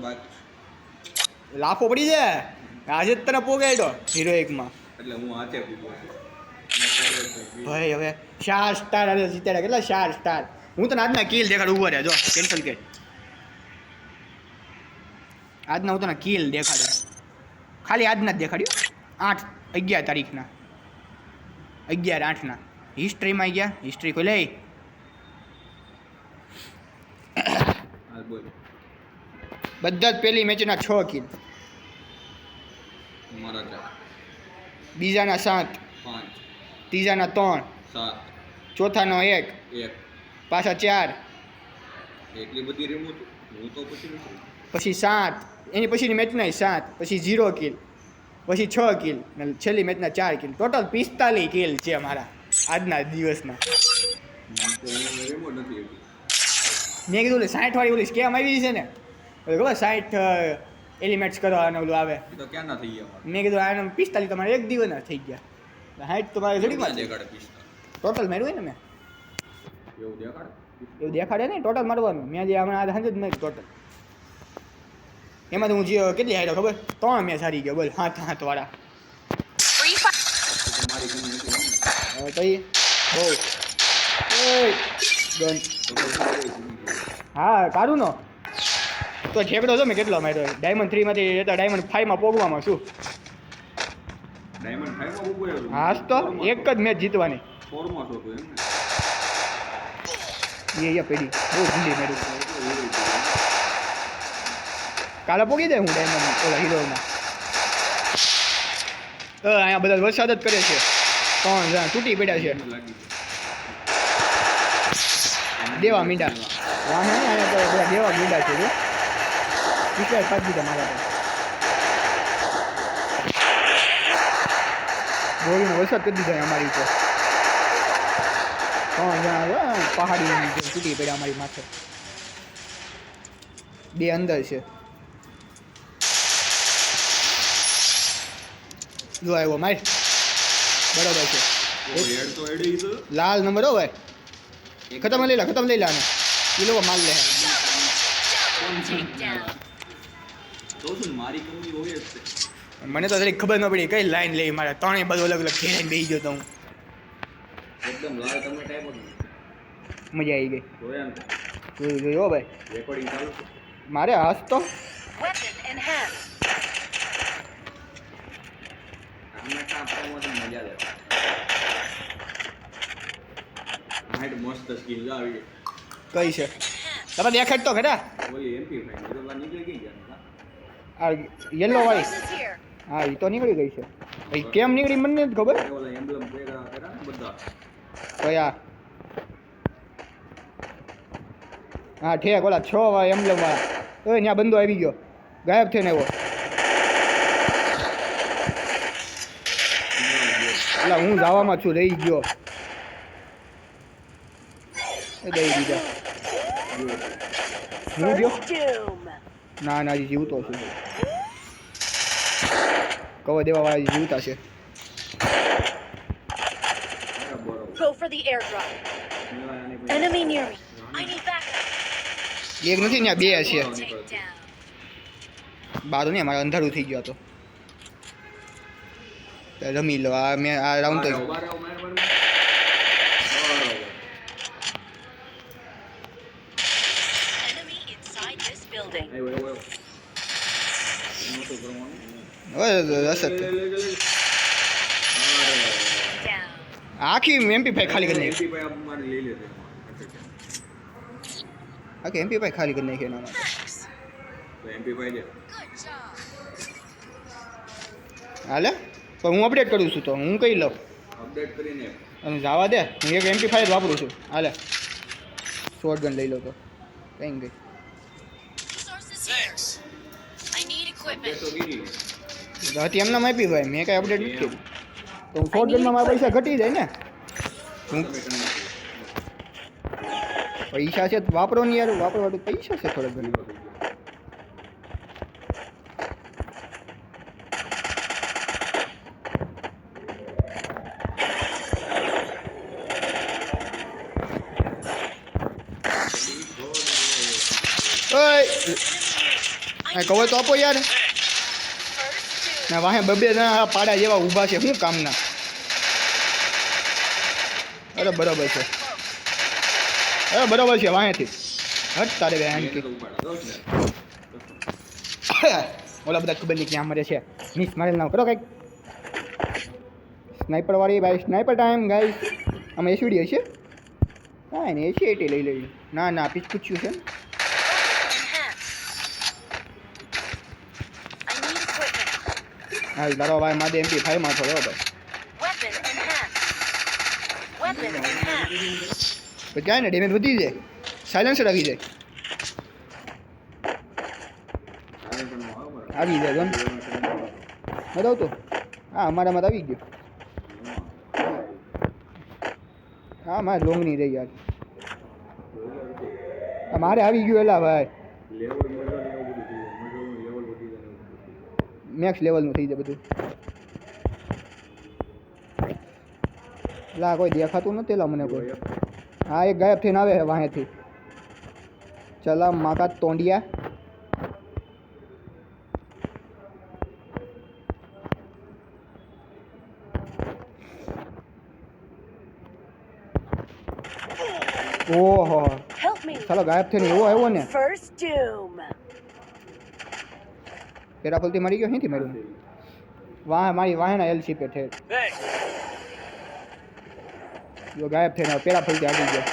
બાકી લાફો પડી જાય આજે જ તને પોગાડ્યો હિરોઇકમાં એટલે હું હાથે પૂછું ભાઈ હવે 4 સ્ટાર આજે જીત્યા કેટલા 4 સ્ટાર હું તને આજના કિલ દેખાડ ઉભો રહે જો કેન્સલ કે આજના હું તને કિલ દેખાડું ખાલી આજના જ દેખાડ્યું 8/11 તારીખના 11/8 હિસ્ટ્રીમાં ગયા હિસ્ટ્રી ખોલે હાલ બોલ બધા જ પહેલી મેચના 6 કિલ મારા 4 બીજાના 7 5 ત્રીજાના 3 7 ચોથાનો 1 1 પાછા 4 એટલી બધી રેમું હું તો પછી નથી પછી 7 એની પછીની મેચના 7 પછી 0 કિલ પછી 6 કિલ અને છેલ્લી મેચના 4 કિલ ટોટલ 45 કિલ છે મારા આજના દિવસના રેમો નથી મેં કીધું 60 વાળી ઓલી સ્કેમ આવી છે ને ખબર 60 એલિમેન્ટ્સ કરવાના ઓલું આવે તો ક્યાં ના થઈ ગયા મેં કીધું આને 45 તમારે એક દિવસના થઈ ગયા 60 તો મારે ઘડીમાં દેખાડે 45 ટોટલ માર્યું ને મેં એવું દેખાડે એવું દેખાડે ને ટોટલ મારવાનું મેં જે હમણાં આજે સાંજે જ માર્યું ટોટલ એમાં તો હું જે કેટલી હાર્યો ખબર 3 મેચ હારી ગયો બોલ 7 વાળા મારી ગમી હતી હવે તો બહુ ગન હા કાઢું નો તો ઠેકડો છો મેં કેટલો માર્યો ડાયમંડ 3 માંથી ડાયમંડ 5 માં પોગવામાં શું ડાયમંડ 5 માં ઉભો હા તો એક જ મેચ જીતવાની 4 માં હતો એમ ને એ પેઢી બહુ જલ્દી મેળવું કાલે પોગી દે હું ડાયમંડ ઓલા હીરોમાં અહીંયા બધા વરસાદ જ કરે છે 3 જણા તૂટી પડ્યા છે દેવા મીંડા વાહ અહીંયા તો બધા દેવા મીંડા છે જો વિશ્વાસ પાડી દીધા મારા ગોળીનો વરસાદ કરી દીધા અમારી ઉપર 3 જણા પહાડી તૂટી પડ્યા અમારી માથે 2 અંદર છે જો આવ્યો માર બરાબર છે હેડ તો એડી તો લાલ નંબર હો ભાઈ ખતમ લઈ લા ને એ લોકો માલ લે તો શું મારી કંપની હોય જ છે મને તો જરી ખબર ન પડી કઈ લાઈન લઈ મારે ત્રણેય બધું અલગ અલગ ખેલાઈને બેસી ગયો તો હું એકદમ લાલ તમે ટાઈપ હતો મજા આવી ગઈ જોયા ને જોયો ભાઈ રેકોર્ડિંગ ચાલુ છે મારે હાસ તો આમને કામ કરવાની મજા આવે હાઈટ મસ્ત સ્કિલ આવી કઈ છે તમે દેખાડ તો ખરા ઓલી એમપી ફાઈન તો નીકળી ગઈ ગયા આ યલો વાળી હા એ તો નીકળી ગઈ છે ભાઈ કેમ નીકળી મને નથી ખબર ઓલા એમ્બ્લેમ ભેગા કર્યા ને બધા કયા હા ઠેક ઓલા 6 વાળા એમ્બ્લેમ વાળા ઓય ત્યાં બંદો આવી ગયો ગાયબ થઈને આવ્યો એટલે હું જવામાં છું રહી ગયો એ દઈ દીધા હું ગયો ના ના હજી જીવતો છું કવર દેવા વાળા જીવતા છે Go for the airdrop. Enemy near me. I need backup. એક નથી ત્યાં 2 છે Take down. બારું નહીં મારે અંધારું થઈ ગયો હતો રમી લો આ મેં આ રાઉન્ડ તો Enemy inside this building. હવે રસત Down. આખી MP5 ખાલી કરી નાખી આખી MP5 ખાલી કરી નાખી એના માટે Good job. હાલે તો હું અપડેટ કરું છું તો હું કઈ લઉં અપડેટ કરીને અને જવા દે હું એક MP5 જ વાપરું છું હાલે શોર્ટ ગન લઈ લો તો કઈ ગઈ Sources here. I need equipment. તો ગીરી હતી એમના આપી ભાઈ મેં કાંઈ અપડેટ નથી કર્યું તો હું શોર્ટ ગનમાં મારા પૈસા ઘટી જાય ને હું પૈસા છે તો વાપરો ને યાર વાપરવા તો પૈસા છે થોડા ઘણા આ કવર તો આપો યાર. First ના વાહે બબે જણા પાડા જેવા ઊભા છે શું કામના. અરે બરાબર છે. અરે બરાબર છે વાહેથી હટ તારે બે એને આંટી. તો ઉપાડા દો ને. ઓલા બધા ખબર નહીં ક્યાં મરે છે. મિસ મારેલ ના કરો કંઈક. સ્નાઈપર વાળી ભાઈ સ્નાઈપર ટાઈમ ગાઈસ. આમાં એસવીડી હશે કાંઈ નહીં એસી લઈ લેવી. ના ના પીછ પૂછ્યું છે. enhanced. I need equipment. હા તારો ભાઈ માદે MP5 માં થોડો ભાઈ. Weapon enhanced. Weapon enhanced. તો ક્યાં ને ડેમેજ વધી જાય. સાયલેન્સર આવી જાય. આને પણ નો આવે બરાબર. આવી જાય ગમ બતાવ તો. હા અમારામાં તો આવી ગયો. હા મારે લોંગ નહીં રહી યાર. આ મારે આવી ગયું એલા ભાઈ. લેવલ મજો ને એવું બધું થઈ જાય. મજોનું લેવલ વધી જાય ને એવું બધું. મેક્સ લેવલનું થઈ જાય બધું. લા કોઈ દેખાતું નથી લા મને કોઈ. હા એક ગાયબ થઈને આવે છે વાહેથી. ચલા માકા તોંડિયા. ઓહો Help me. ચાલો ગાયબ થઈને એવો આવ્યો ને. First doom. પેરા ફલતી મારી ગયો અહીંથી માર્યું. વાહ મારી વાહેના એલસી પે છે. જો ગાયબ થઈને પેરા ફલતી આવી ગયો.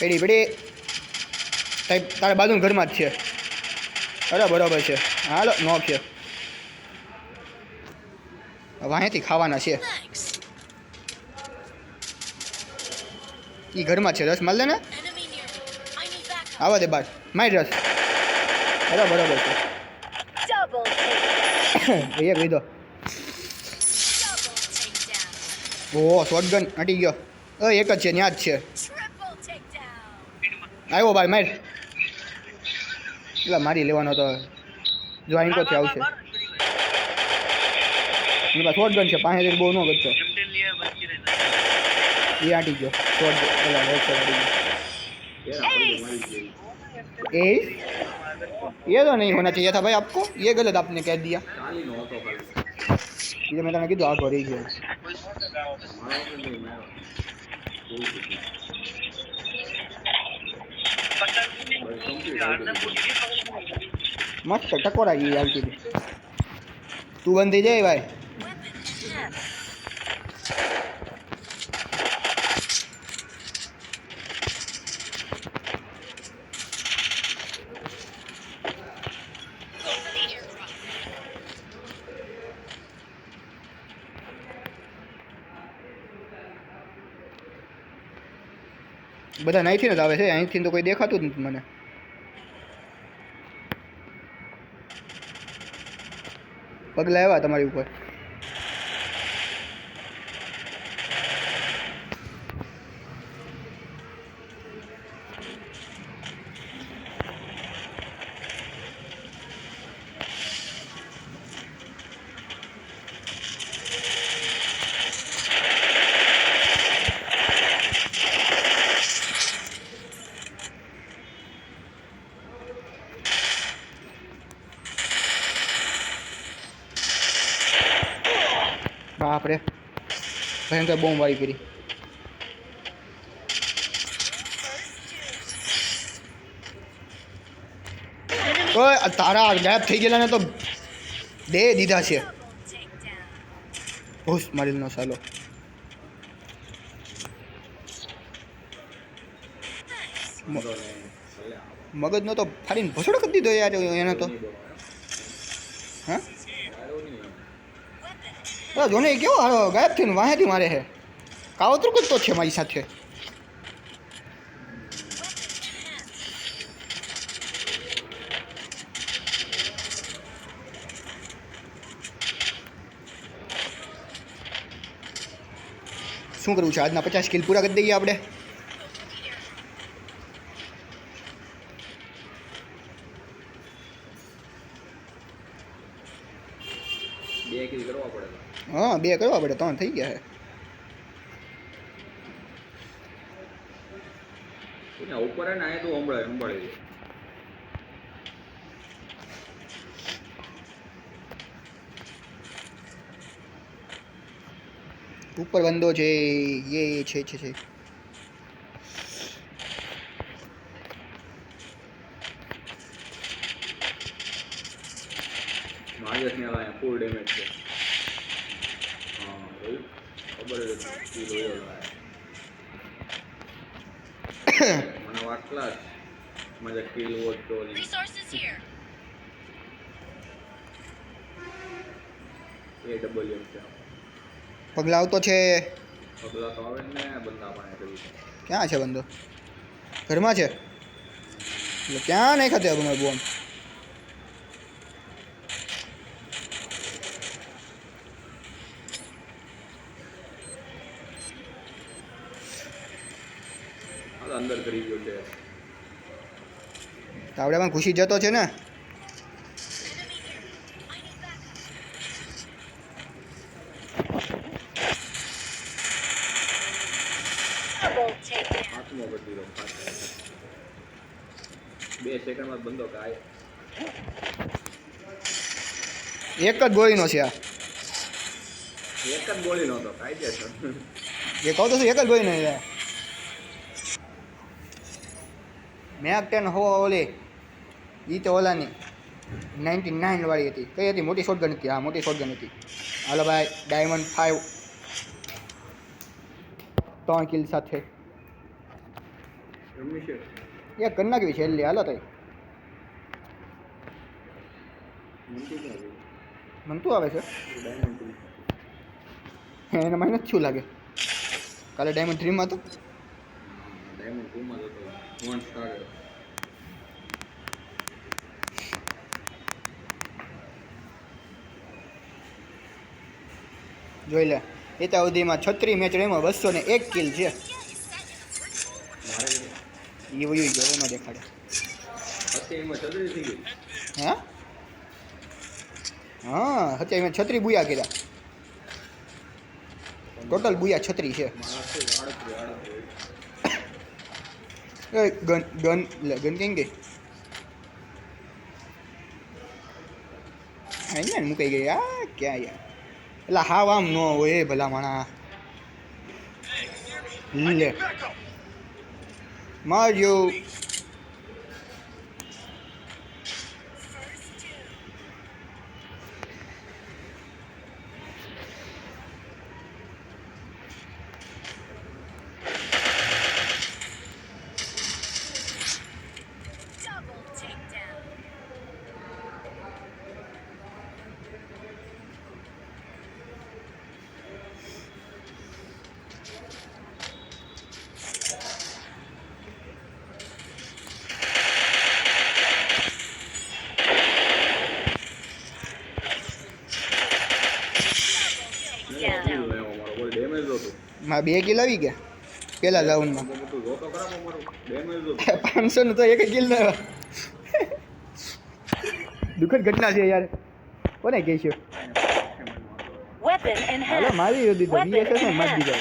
પેડી પેડી સાહેબ તારે બાજુના ઘરમાં જ છે. અરે બરાબર છે હાલો નો છે. વાહેથી ખાવાના છે. એ ઘરમાં જ છે. રસ માલ લે ને. Enemy near me. I need backup. આવા દે બાર મારી રસ. અરે બરાબર છે. Double takedown. એક લીધો. Double takedown. ઓહો શોટગન હટી ગયો. એક જ છે ત્યાં જ છે. Triple takedown. આવ્યો બાર માર. એટલે મારી લેવાનો તો જો અહીં કોથી આવશે. એની પાસે શોટગન છે પાસે બહુ ન કરતો. એ આટી ગયો શોટ પેલા હેડશોટ આટી ગયો. પેરા પડી મારી ગઈ. ये तो नहीं होना चाहिए था भाई आपको. ये गलत आपने कह दिया. ચાલી નો હતો ખાલી. ये मैं तने કીધું આ ભરી ગયો. મારો વગર નહીં મારો. બહુ ખુશી. બસ complete આવી ગયું. મસ્ત ટકોરા ગઈ આવતી હતી. તું બંધી જાય ભાઈ. Weapon enhanced. Go for the airdrop. બધા અહીંથી જ આવે છે. અહીંથી તો કોઈ દેખાતું જ નથી મને. પગલા આવ્યા તમારી ઉપર. બાપરે ભયંકર બોમ્બ વાળી કરી. ઓય આ તારા ગાયબ થઈ ગયેલા ને તો દે દીધા છે. Double takedown. હોશ મારી નો સાલો. વાંધો નહીં. ભલે મગજનો તો ફાડીને ભસડો કરી દીધો યાર એને તો. હા આવ્યો નહીં. અરે જોને એ કેવો હારો ગાયબ થઈને વાહેથી મારે છે. કાવતરું કરતો છે મારી સાથે. શું કરવું છે આજના 50 કિલ પૂરા કરી દઈએ આપણે. બે કિલ કરવા પડે. હા 2 કરવા પડે 3 થઈ ગયા છે. અહીંયા ઉપર હે ને અહીંયા તો સંભાળે છે. ઉપર બંદો છે ये છે માજસ ને અહીંયા ફૂલ ડેમેજ છે. હા જોયું? ખબર જ હતી કી રોયલ મને વાટલા મજા કિલ વોટ તો Resources here. એ ડબલ એમ છે. પગલા આવતો છે. પગલા તો આવે ને બંદા પાણે કરી. ક્યાં છે બંદો? ઘરમાં છે એટલે ક્યાં નહીં ખાતે તમારે બોમ્બ? અંદર કરી ગયો છે. તાવડામાં ઘૂસી જતો છે ને. Double takedown. હાથમો કરી દીધો. 2 સેકન્ડમાં બંધો કાય. એક જ ગોળીનો છે આ. એક જ ગોળી નહોતો કાયદેસર. એ કહું તો છું, એક જ ગોળીનો છે. મેક 10 હો ઓલી ઈ તો ઓલાની 99 વાળી હતી. કઈ હતી? મોટી શોટગન હતી. હા મોટી શોટગન હતી. હાલો ભાઈ ડાયમંડ 5 3 કિલ સાથે રમી છે. એક કરી નાખવી છેલ્લી. હાલો તઈ મનતું ક્યાં ગયું? મનતું આવે છે ડાયમંડ એને મને નથી શું લાગે. કાલે ડાયમંડ 3 માં તો ડાયમંડ 2 માં જતો 1 સ્ટાર. જોઈ લે એતા સુધીમાં 36 મેચ રમ્યો 201 કિલ છે. મારે એ વયું ગયો એમાં દેખાડે. અત્યારે એમાં ચદરી થઈ ગઈ. હા હા અત્યારે મેં 36 બુયા કર્યા. ટોટલ બુયા 36 છે. મારા છે 38. એ ગન ગન ગન કેમ ગઈ? અહીંયા મુકાઈ ગઈ. આ ક્યાં યાર? એટલે હાવ આમ ન હોય એ ભલા માણા. લે માર્યો. Double takedown. Down. મારો ડેમેજ હતો. માં 2 કિલ આવી ગયા પેલા રાઉન્ડમાં. તું જોતો ખરા મારો ડેમેજ હતો. 500 નું તો એક કિલ ન આવ્યો. દુઃખદ ઘટના છે યાર. કોને કહેશો? Weapon હાલો enhanced. મારી દીધો બીએસએસ ને મારી દીધો.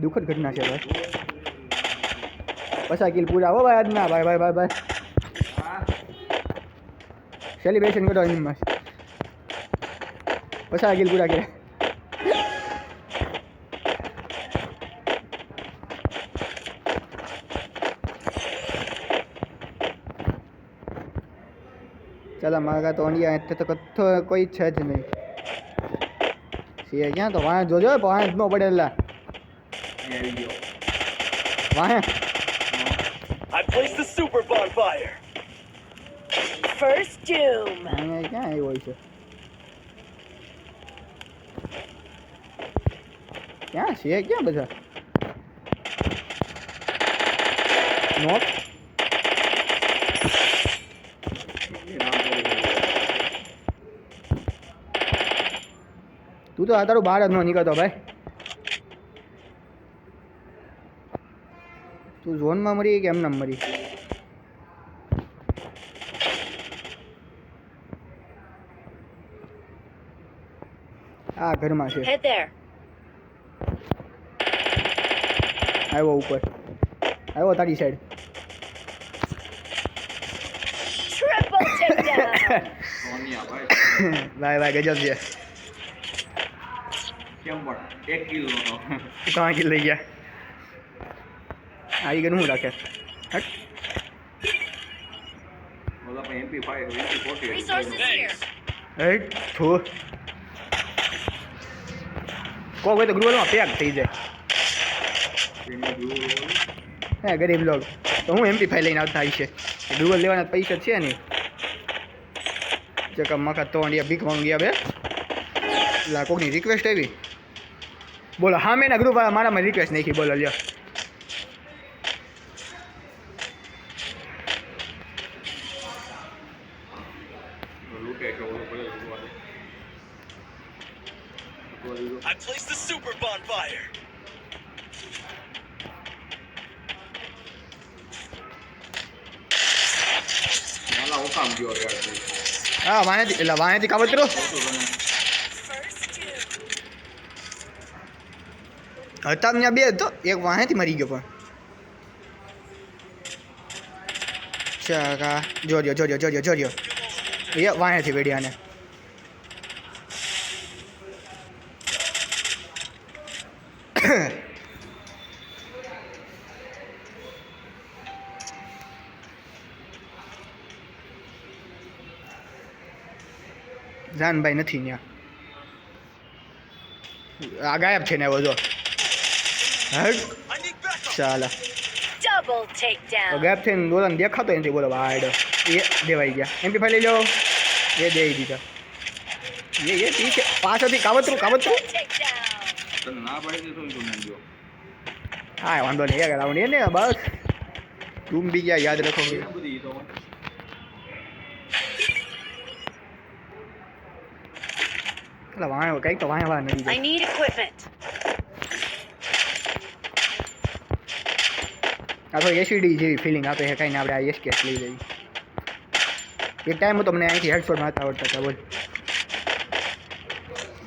દુઃખદ ઘટના છે ભાઈ. 50 કિલ પૂરા હો ભાઈ આજના. ભાઈ ભાઈ ભાઈ ભાઈ સેલિબ્રેશન કરો એમાં. 50 કિલ પૂરા કર્યા. ચાલો મારા તો અહીંયા તો કથ્થો કોઈ છે જ નહીં. સિયા ક્યાં તો વાંહે જોજો વાંહે જ ન પડેલા. આવી ગયો. વાંહે I placed the super bonfire. First doom. અહીંયા ક્યાં આવ્યો હોય છે? ક્યાં છે ક્યાં બધા? નોટ તું તો આ તારું બહાર જ ન નીકળતો ભાઈ. તું ઝોનમાં મરી કે એમનામ મરી? આ ઘરમાં છે. Head there. આવ્યો ઉપર આવ્યો તારી સાઈડ Triple takedown. સોનિયા ભાઈ ભાઈ ગજબ છે કેમ પણ 1 કિલો નો 3 કિલ લઈ ગયા આવી ગયું શું રાખે હટ ઓલા પણ MP5 MP40 Resources here. હટ થો કોઈ હોય તો ગ્રુવલમાં પેક થઈ જાય હે ગરીબ લોક તો હું MP5 લઈને આવતા આવી છે ગ્રુવલ લેવાના પૈસા છે નહીં જે કામ મકા તો અંડિયા ભીખ માંગી ગયા બે લા કોકની રિક્વેસ્ટ આવી બોલો હા મેં ગ્રુપ મારામાં રિક્વેસ્ટ નાખી બોલો લ્યો લૂટે કે ઓલો પડે I placed the super bonfire. માલા હુકામ ગયો યાર તું હા વાંહેથી એટલે વાંહેથી કાવતરો First two. હતા ત્યાં બે તો એક વાંહેથી મરી ગયો પણ ચાકા જોર્યો એ વાંહેથી વેડિયાને જાનભાઈ નથી ત્યાં આ ગાયબ છે ને એવો જો હટ I need backup. ચાલો Double takedown. ગાયબ થઈને દોલન દેખાતો નથી બોલો વાડ એ દેવાઈ ગયા MP5 લઈ લો એ દઈ દીધા એ પીછે પાછળથી કાવતરું Triple takedown. તને ના પાડી દે તો તું નહીં ગયો હા વાંધો નહીં એક રાઉન્ડ એને બસ તું બી ગયા યાદ રાખો બધી તો એટલે વાંહે કંઈક તો વાંહે નથી I need equipment. આ તો એસીડી જેવી ફિલિંગ આપે છે કાંઈ ને આપણે આ એસકેસ લઈ લઈએ એક ટાઈમ હતો મને અહીંથી હેડશોટ મારતા આવડતા હતા બોલ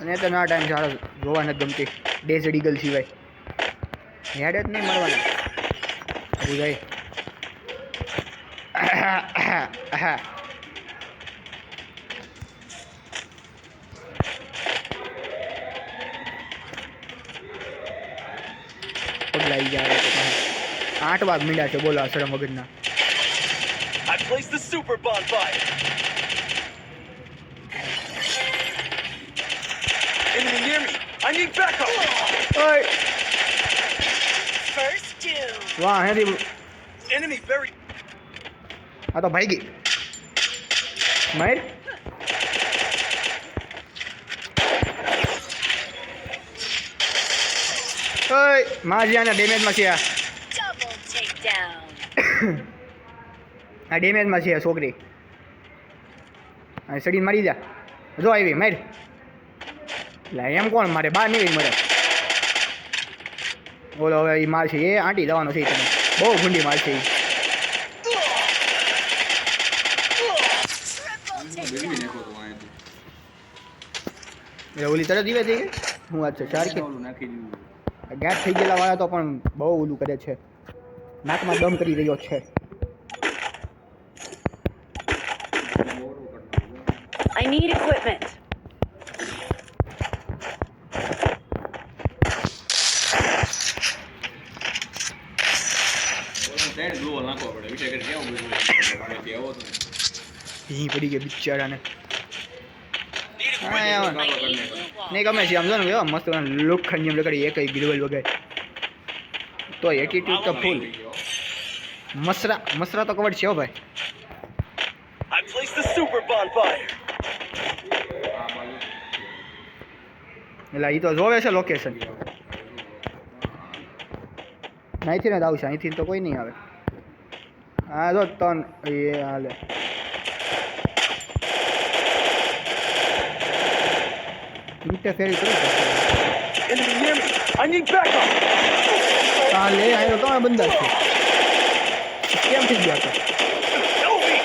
અને તો ના ટાઈમ સારો જોવા નથી ગમતી ડેઝર્ટ ઈગલ સિવાય હેડ જ નહીં મળવાના બુજાય પગલાઈ જાય 8 વાગ મીંડા છે બોલો અસરમ વગરના I placed the super bonfire. Enemy near me. I need backup. ઓય First two. વાહ હેરી Enemy very. આ તો ભાઈ ગઈ માર ઓય માજિયાના ડેમેજમાં છે Double takedown. આ ડેમેજમાં છે છોકરી આ સડીને મારી જા જો આવી માર એટલે એમ કોણ મારે બહાર નીકળી મરે બોલો હવે એ માર છે એ આંટી જવાનો છે તમે બહુ ગુંડી માર છે બેલવી નાખો તો અહીંથી એ ઓલી તરત દીવે થઈ ગઈ હું વાત છે ચાર કે ઓલું નાખી દીધું ગેસ થઈ ગયેલા વાળા તો પણ બહુ ઓલું કરે છે નાકમાં દમ કરી રહ્યો છે I need equipment. ત્રણ ગ્લોવલ નાખવા પડે વિચાર કરી કેવું બધું પાણીથી આવો તો અહીં પડી ગઈ બિચારાને Need હા I યાર need blue wall. નહીં ગમે છે આમ જો ને એવા મસ્ત લોખંડ જેમ લગાડી એક ગ્રીવલ વગર તો એટીટ્યુડ તો ફૂલ મસરા તો કવડ છે હો ભાઈ I placed the super bonfire. આ બાજુ એટલે એ તો જોવે છે લોકેશન અહીંથી ને જ આવશે અહીંથી તો કોઈ નહીં આવે હા જો ત્રણ એ હાલે ઇન્ટરફેરી કરી Enemy near me. I need backup. હાલે અહીં તો ત્રણ બંદા છે કેમ થઈ ગયા તો Help me.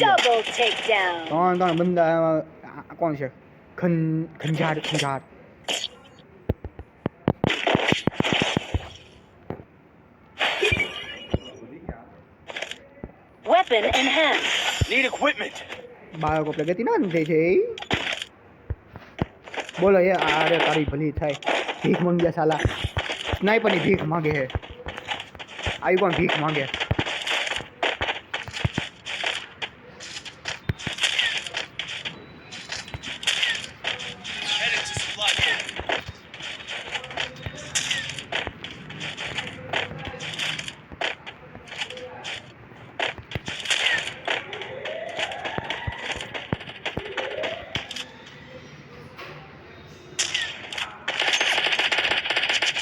Double takedown. ત્રણ બંદા આ કોણ છે ખંજાર Weapon enhanced. Need equipment. બાળકો પ્રગતિ ના થઈ છે બોલો એ અરે તારી ભલી થાય ભીખ માંગ્યા સાલા સ્નાઈપરની ભીખ માંગે હે આવી કોણ ભીખ માંગે Headed to supply point.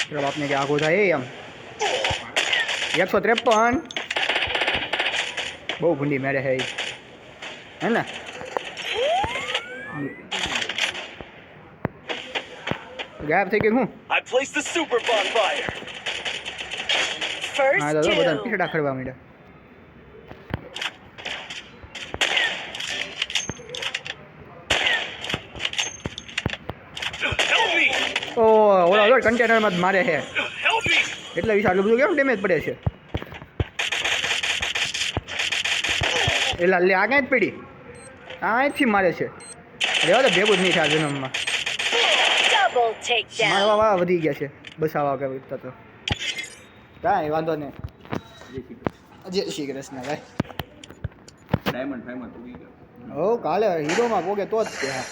ચલો આપને કે આગો થાય એમ 153 બહુ ભૂંડી મેરે હે હે ને ગાયબ થઈ ગયું હું I placed the super bonfire. First હા દાદા બધા two. પીછડા ખડવા માંડ્યા Help me! ઓ ઓલા કન્ટેનરમાં જ મારે છે Help me! એટલે વિશે આટલું બધું કેમ ડેમેજ પડે છે એટલે લે આ ક્યાં જ પડી અહીંથી મારે છે રેવા તો ભેગું જ નહીં થાય જન્મમાં Double takedown. મારવા વાળા વધી ગયા છે બસાવા કરતા તો કાંઈ વાંધો નહીં જય શ્રી કૃષ્ણ ભાઈ ડાયમંડ ફાઈમંડ ઉગી ગયો હો કાલે હીરોમાં પોગે તો જ છે હા